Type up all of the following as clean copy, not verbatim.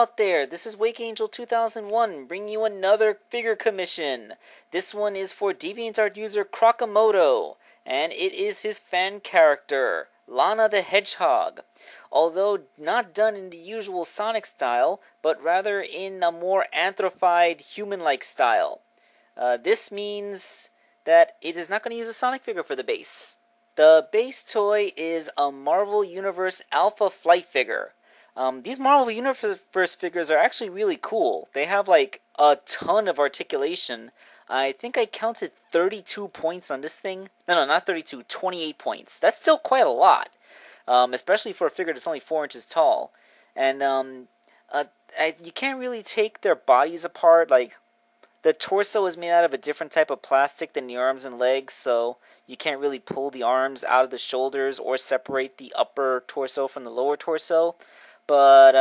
out there, this is Wake Angel 2001 bringing you another figure commission. This one is for DeviantArt user Krockomodo, and it is his fan character, Lana the Hedgehog. Although not done in the usual Sonic style, but rather in a more anthrofied, human-like style. This means that it is not going to use a Sonic figure for the base. The base toy is a Marvel Universe Alpha Flight figure. These Marvel Universe figures are actually really cool. They have like a ton of articulation. I think I counted 32 points on this thing. No, not 32, 28 points. That's still quite a lot. Especially for a figure that's only 4 inches tall. And you can't really take their bodies apart. Like, the torso is made out of a different type of plastic than the arms and legs, so you can't really pull the arms out of the shoulders or separate the upper torso from the lower torso. But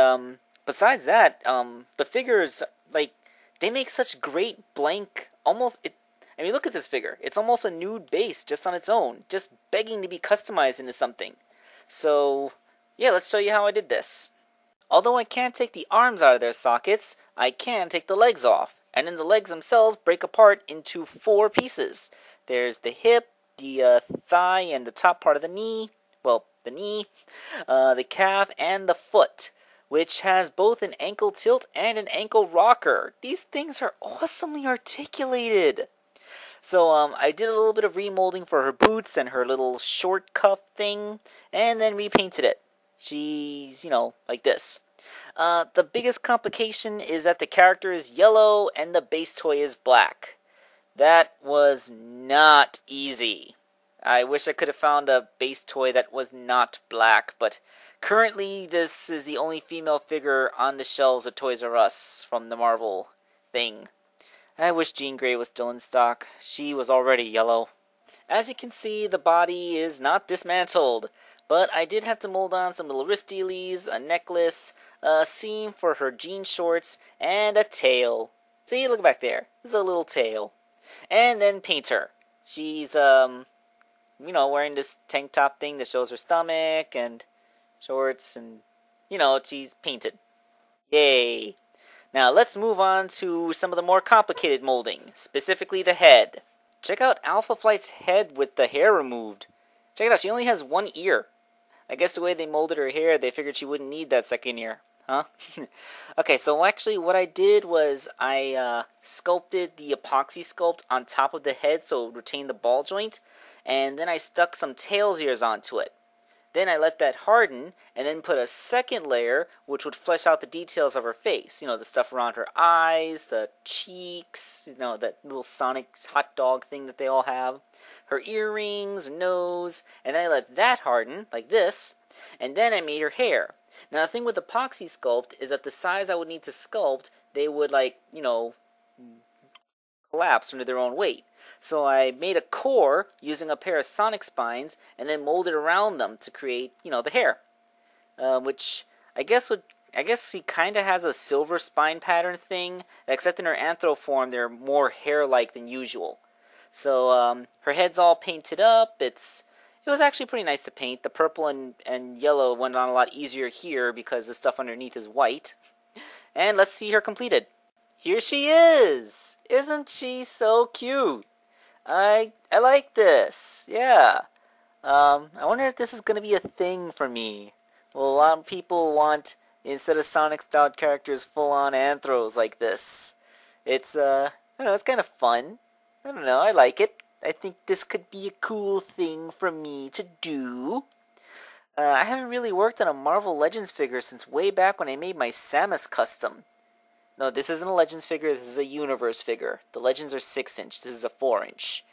besides that, the figures, like, they make such great blank, I mean, look at this figure. It's almost a nude base just on its own, just begging to be customized into something. So, yeah, let's show you how I did this. Although I can't take the arms out of their sockets, I can take the legs off. And then the legs themselves break apart into 4 pieces. There's the hip, the thigh, and the top part of the knee. Well, the knee, the calf, and the foot, which has both an ankle tilt and an ankle rocker. These things are awesomely articulated. So I did a little bit of remolding for her boots and her little short cuff thing, and then repainted it. She's, like this. The biggest complication is that the character is yellow and the base toy is black. That was not easy. I wish I could have found a base toy that was not black, but currently this is the only female figure on the shelves of Toys R Us from the Marvel thing. I wish Jean Grey was still in stock. She was already yellow. As you can see, the body is not dismantled, but I did have to mold on some little wrist dealies, a necklace, a seam for her jean shorts, and a tail. See, look back there. There's a little tail. And then paint her. She's, wearing this tank top thing that shows her stomach and shorts, and, she's painted. Yay. Now, let's move on to some of the more complicated molding, specifically the head. Check out Alpha Flight's head with the hair removed. Check it out, she only has 1 ear. I guess the way they molded her hair, they figured she wouldn't need that second ear. Huh? Okay, so actually what I did was I sculpted the epoxy sculpt on top of the head so it would retain the ball joint, and then I stuck some tails ears onto it. Then I let that harden, and then put a second layer, which would flesh out the details of her face. The stuff around her eyes, the cheeks, that little Sonic hot dog thing that they all have. Her earrings, her nose, and then I let that harden, like this, and then I made her hair. Now, the thing with epoxy sculpt is that the size I would need to sculpt, they would, collapse under their own weight. So I made a core using a pair of Sonic spines and then molded around them to create, the hair. Which I guess he kind of has a silver spine pattern thing, except in her anthro form they're more hair-like than usual. So her head's all painted up. It was actually pretty nice to paint. The purple and yellow went on a lot easier here because the stuff underneath is white. And let's see her completed. Here she is! Isn't she so cute? I like this. Yeah. I wonder if this is going to be a thing for me. Well, a lot of people want, instead of Sonic-styled characters, full-on anthros like this. It's, it's kind of fun. I don't know, I like it. I think this could be a cool thing for me to do. I haven't really worked on a Marvel Legends figure since way back when I made my Samus custom. No, this isn't a Legends figure, this is a Universe figure. The Legends are 6-inch, this is a 4-inch.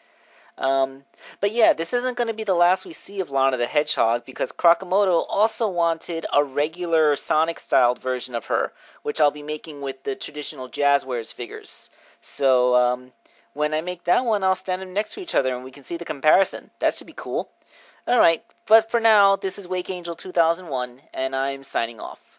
But yeah, this isn't going to be the last we see of Lana the Hedgehog, because Krockomodo also wanted a regular Sonic-styled version of her, which I'll be making with the traditional Jazzwares figures. So, when I make that one, I'll stand them next to each other and we can see the comparison. That should be cool. Alright, but for now, this is Wake Angel 2001, and I'm signing off.